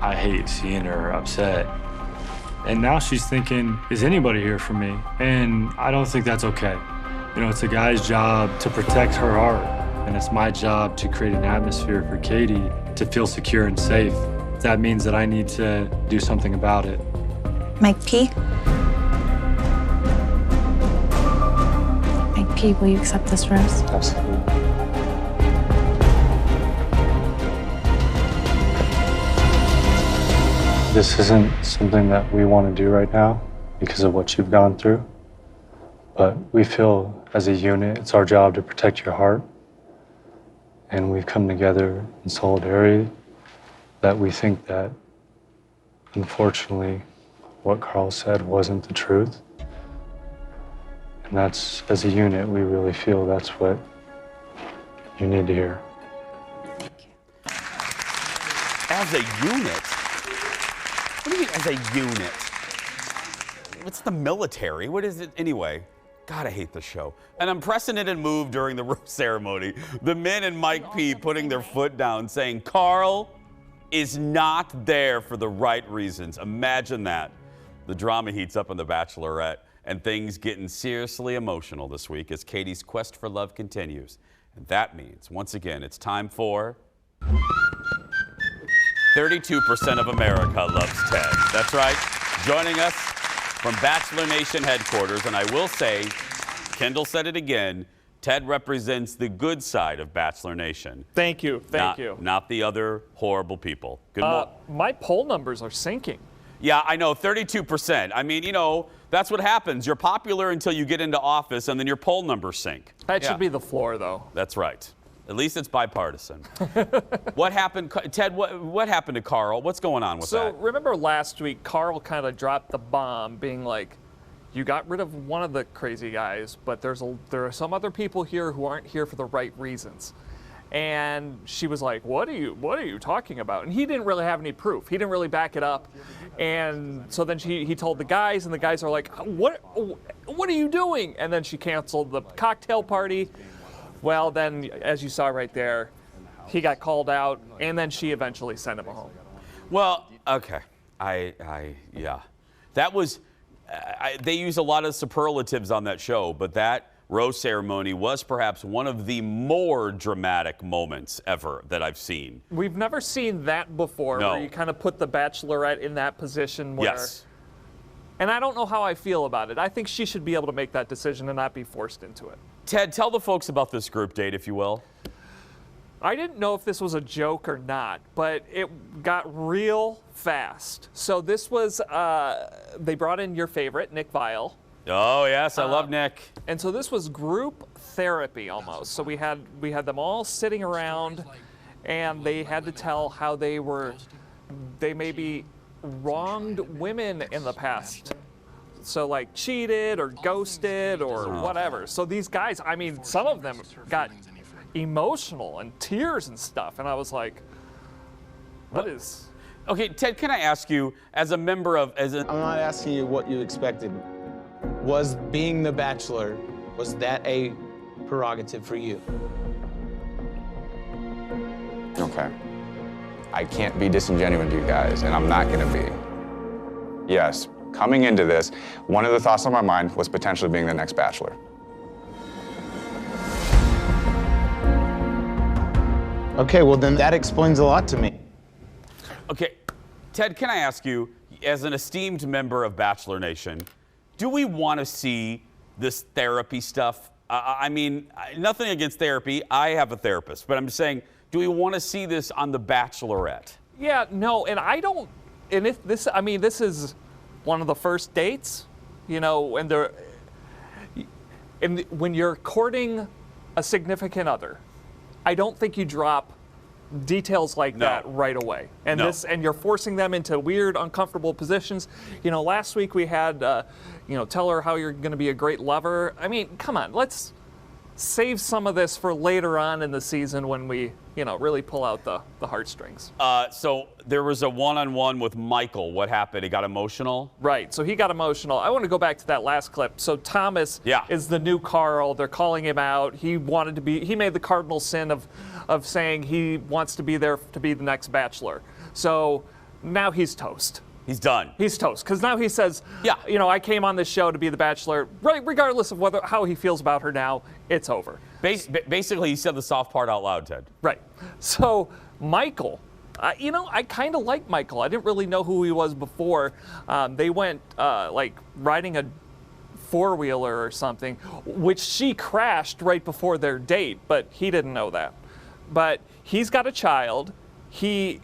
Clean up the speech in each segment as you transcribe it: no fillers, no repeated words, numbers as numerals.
I hate seeing her upset. And now she's thinking, is anybody here for me? And I don't think that's okay. You know, it's a guy's job to protect her heart, and it's my job to create an atmosphere for Katie to feel secure and safe. That means that I need to do something about it. Mike P. Mike P, will you accept this rose? Absolutely. This isn't something that we want to do right now because of what you've gone through, but we feel as a unit, it's our job to protect your heart. And we've come together in solidarity that we think that, unfortunately, what Carl said wasn't the truth. And that's, as a unit, we really feel that's what you need to hear. As a unit? What do you mean, as a unit? What's the military? What is it anyway? God, I hate this show. An unprecedented move during the rose ceremony. The men and Mike P putting their foot down, saying Carl is not there for the right reasons. Imagine that. The drama heats up on The Bachelorette, and things getting seriously emotional this week as Katie's quest for love continues. And that means, once again, it's time for 32% of America loves Ted. That's right. Joining us from Bachelor Nation headquarters, and I will say, Kendall said it again, Ted represents the good side of Bachelor Nation. Thank you. Thank you. Not the other horrible people. Good morning. My poll numbers are sinking. Yeah, I know, 32%. I mean, you know, that's what happens. You're popular until you get into office, and then your poll numbers sink. That should be the floor, though. That's right. At least it's bipartisan. What happened, Ted, what happened to Carl? What's going on with that? So remember last week, Carl kind of dropped the bomb, being like, you got rid of one of the crazy guys, but there are some other people here who aren't here for the right reasons. And she was like, what are you talking about? And he didn't really have any proof. He didn't really back it up. And so then he told the guys, and the guys are like, what are you doing? And then she canceled the cocktail party. Well, then, as you saw right there, he got called out, and then she eventually sent him home. Well, okay. Yeah. That was, they use a lot of superlatives on that show, but that rose ceremony was perhaps one of the more dramatic moments ever that I've seen. We've never seen that before, No. where you kind of put the Bachelorette in that position where... Yes. And I don't know how I feel about it. I think she should be able to make that decision and not be forced into it. Ted, tell the folks about this group date, if you will. I didn't know if this was a joke or not, but it got real fast. So this was, they brought in your favorite, Nick Viall. Oh, yes, I love Nick. And so this was group therapy almost. So we had them all sitting around, and they had to tell how they maybe wronged women in the past. So like cheated or ghosted or whatever. So these guys, I mean, some of them got emotional and tears and stuff. And I was like, what is... Okay, Ted, can I ask you, as a member of... I'm not asking you what you expected. Was being the Bachelor, was that a prerogative for you? Okay. I can't be disingenuous to you guys, and I'm not gonna be. Yes, coming into this, one of the thoughts on my mind was potentially being the next Bachelor. Okay, well then that explains a lot to me. Okay, Ted, can I ask you, as an esteemed member of Bachelor Nation, do we want to see this therapy stuff? I mean, nothing against therapy. I have a therapist, but I'm just saying, do we want to see this on The Bachelorette? Yeah, no, and I don't, and if this, I mean, this is one of the first dates, you know, and when you're courting a significant other, I don't think you drop details like that right away. And and you're forcing them into weird, uncomfortable positions. You know, last week we had, tell her how you're going to be a great lover. I mean, come on, let's save some of this for later on in the season when we, really pull out the heartstrings. So there was a one-on-one with Michael. What happened? He got emotional? Right, so he got emotional. I want to go back to that last clip. So Thomas is the new Carl. They're calling him out. He made the cardinal sin of saying he wants to be there to be the next Bachelor. So now he's toast. He's done. He's toast because now he says, Yeah. you know, I came on this show to be the Bachelor. Right, regardless of how he feels about her now, it's over. Basically, he said the soft part out loud, Ted. Right. So Michael, you know, I kind of like Michael. I didn't really know who he was before. They went like riding a four-wheeler or something, which she crashed right before their date, but he didn't know that. But he's got a child. He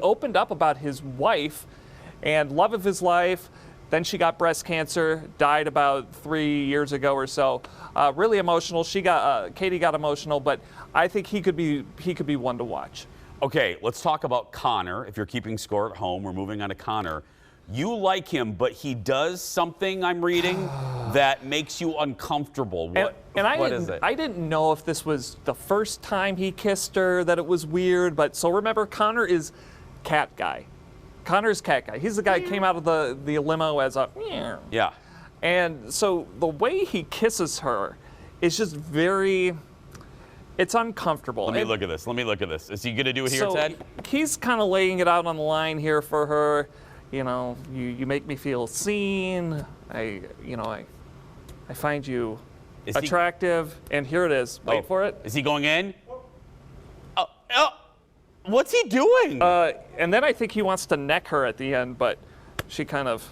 opened up about his wife and love of his life. Then she got breast cancer, died about 3 years ago or so. Really emotional. Katie got emotional, but I think he could be one to watch. Okay, let's talk about Connor. If you're keeping score at home, we're moving on to Connor. You like him, but he does something, I'm reading, that makes you uncomfortable. What is it? I didn't know if this was the first time he kissed her, that it was weird. But so remember, Connor is cat guy. Connor's cat guy. He's the guy who came out of the limo as a meow. Yeah. And so the way he kisses her is just very, it's uncomfortable. Let me look at this. Let me look at this. Is he going to do it here, So Ted? he's kind of laying it out on the line here for her. You know, you make me feel seen. I find you attractive. And here it is. Wait for it. Is he going in? Oh, what's he doing? And then I think he wants to neck her at the end, but she kind of.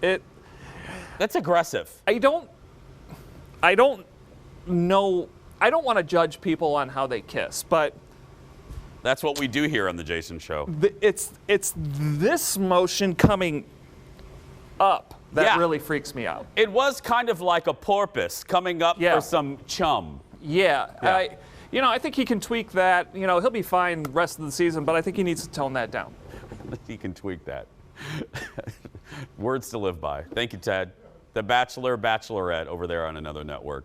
That's aggressive. I don't know. I don't want to judge people on how they kiss, but That's what we do here on the Jason Show. it's this motion coming up that really freaks me out. It was kind of like a porpoise coming up Yeah. for some chum. Yeah. Yeah. I think he can tweak that. You know, he'll be fine the rest of the season, but I think he needs to tone that down. He can tweak that. Words to live by. Thank you, Ted. The Bachelor, Bachelorette over there on another network.